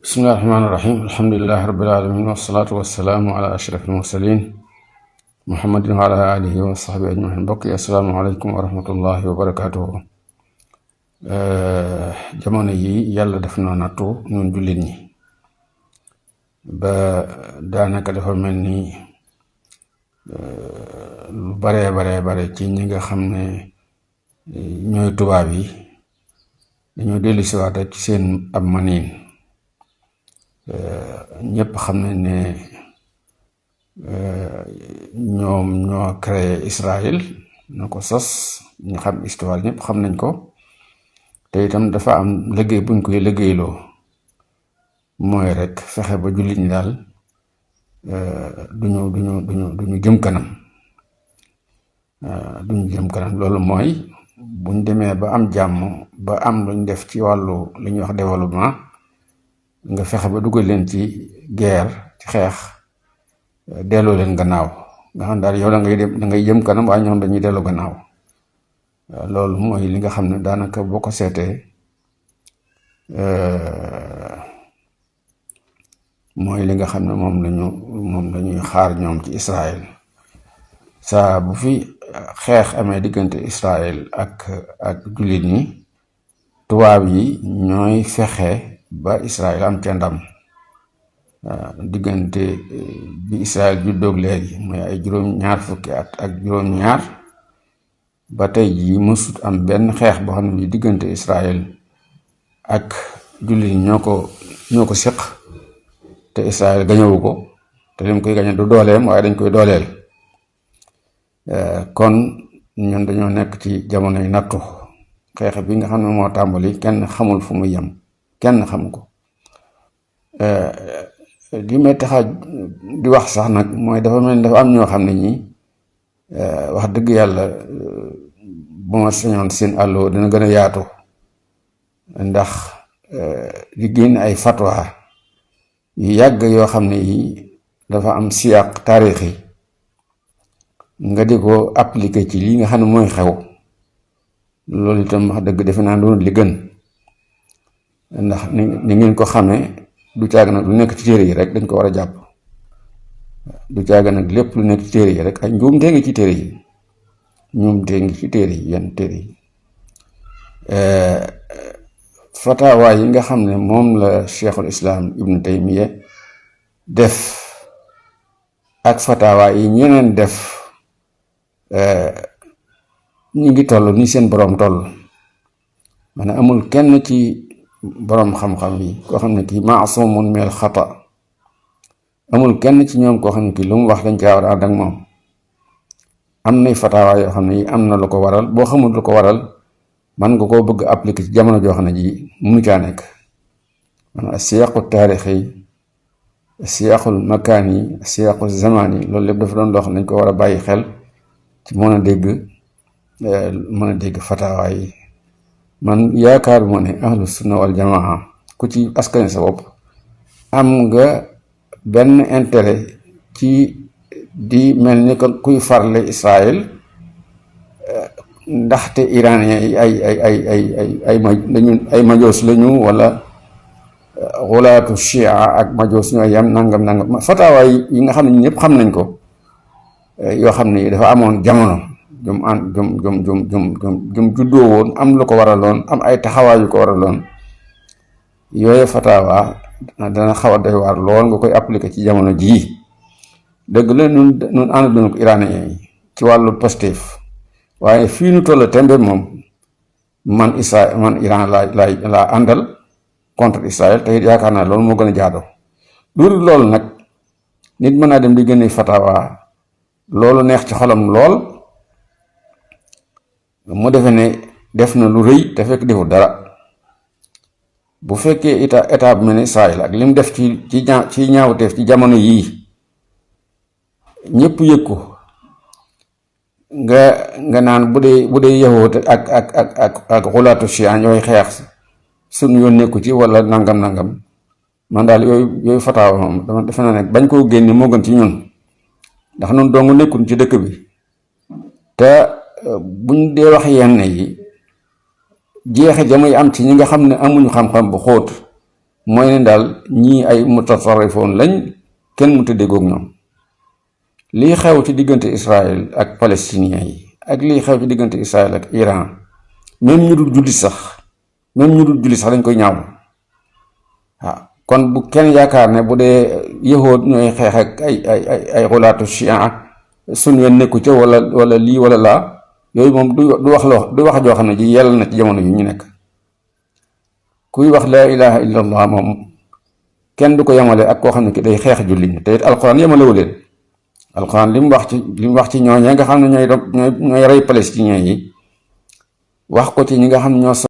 bismillahi rahmaani rahim alhamdulilahi rabbil alamin wasalaatu wasalaamu ala ashraf almursalin muhammadin wa ala alihi wa sahbi ajmain. mbokk yi asalaamaaleykum wa rahmatullahi wa barakatuhu. jamono yi yàlla def na nattu ñun jullit ñi ba daanaka dafa mel ni lu bare ci ñi nga xam ne ñooy tubaab yi dañoo dellu siwaat ci seen ab maniin. ñëpp xam nañ ne ñoom ñoo créé Israël na ko sos. ñu xam histoire ñëpp xam nañ ko, te itam dafa am liggéey buñ koy liggéeyloo, mooy rek fexe ba jullit ñi daal duñu jëm kanam. duñu jëm kanam loolu mooy buñ demee ba am jàmm ba am luñ def ci wàllu li ñuy wax développement, nga fexe ba dugal leen ci guerre, ci xeex, delloo leen gannaaw, nga xam daal yow da ngay jëm kanam waaye ñoom dañuy delloo gannaaw. loolu mooy li nga xam ne daanaka boo ko seetee mooy li nga xam ne moom lañuy xaar ñoom ci Israël. saa bu fi xeex amee diggante Israël ak jullit ñi, tubaab yi ñooy fexe ba Israël am ca ndam. diggante bi Israël juddoog léegi mooy ay juróom-ñaar fukki at ak juróom-ñaar ba tey jii mësut am benn xeex boo xam ne bi diggante Israël ak jullit ñoo ko séq te Israël gañewu ko, te lim koy gañe du dooleem waaye dañ koy dooleel. kon ñun dañoo nekk ci jamonoy nattu. xeex bi nga xam ne moo tàmbali kenn xamul fu muy yem, kenn xam ko. li may taxa di wax sax nag mooy dafa mel ni dafa am ñoo xam ne ñi wax dëgg yàlla bu ma sañoon seen àllo dina gën a yaatu, ndax di génn ay fatwa yu yàgg yoo xam ne yi dafa am siyaq taarixi nga di ko appliquer ci li nga xam ne mooy xew. loolu itam wax dëgg defe naa loolu li gën, ndax ni ngeen ko xamee du caag nag lu nekk ci téere yi rek dañ ko war a jàpp. du caag nag lépp lu nekk ci téere yi rek ay njuumte ngi ci téere yi, yenn téere yi. fatawa yi nga xam ne moom la cheikhul islam ibnu taymiya def ak fatawa yi ñeneen def, ñi ngi toll ni seen boroom toll. maanaam amul kenn ci boroom xam-xam yi koo xam ne kii maasumun minal xata. amul kenn ci ñoom koo xam ne kii lu mu wax dañ caa war a ànd ak moom. am nay fatawa yoo xam ne yi am na lu ko waral, boo xamul lu ko waral man nga koo bëgg appliquer ci jamono joo xam ne ji munu caa nekk. maanaam siyaqu taarixi, siyaqul makaani, siyaqu zamaani, loolu lépp dafa doon loo xam ne dañ ko war a bàyyi xel ci mën a dégg fatawa yi. man yaakaar moo ne ahlu sunna wal jamaa ku ci askan sa bopp am nga benn intérêt ci di mel ni kon kuy farle Israël, ndaxte iranien yi ay majoos lañu, wala xulaatu chia ak majoos ñooy yam nangam fatawa yi nga xam ne ñëpp xam nañ ko, yoo xam ne dafa amoon jamono jum juddoo woon, am lu ko waraloon, am ay taxawaay yu ko waraloon. yooyu fatawa dana xaw a doy waar lool nga koy appliquer ci jamono jii. dëgg la nun ànd doon ko iranien yi ci wàllu positif, waaye fii nu toll tembe moom man Iran laa àndal contre Israël, te yaakaar naa loolu moo gën a jaadoo. loolu nag nit mën naa dem di génne fatawa loolu neex ci xolam lool, mu defe ne def na lu rëy te fekk deful dara. bu fekkee état bu mel ne Israël ak li mu def ci ñaawteef ci jamono yii ñëpp yëg ko, nga naan bu dee yahuud ak xulaatu chia ñooy xeex suñu yoon nekku ci wala nangam man daal yooyu fataawa moom dama defe naa ne bañ koo génne moo gën ci ñun, ndax nun dong nekkul ci dëkk bi. te buñ dee wax yenn yi jeexe jamuy am ci ñi nga xam ne amuñu xam-xam bu xóot mooy ne daal ñii ay mutatarrifoon lañ, kenn mu tëddeegoog ñoom. lii xew ci diggante Israël ak palestiniens yi ak lii xew ci diggante Israël ak Iran, même ñu dul jullit sax dañ koy ñaaw. waaw kon bu kenn yaakaar ne bu dee yahood ñooy xeex ak ay xulaatu chia suñ yoon nekku ca wala lii wala laa, yooyu moom du wax joo xam ne ji yell na ci jamono yi ñu nekk. kuy wax laa ilaha illa allah moom kenn du ko yemale ak koo xam ne ki day xeex jullit te it alquran yemalewu leen. alquran li mu wax ci ñooñee nga xam ne ñooy rey palestiniens yi, wax ko ci ñi nga xam ne ñoo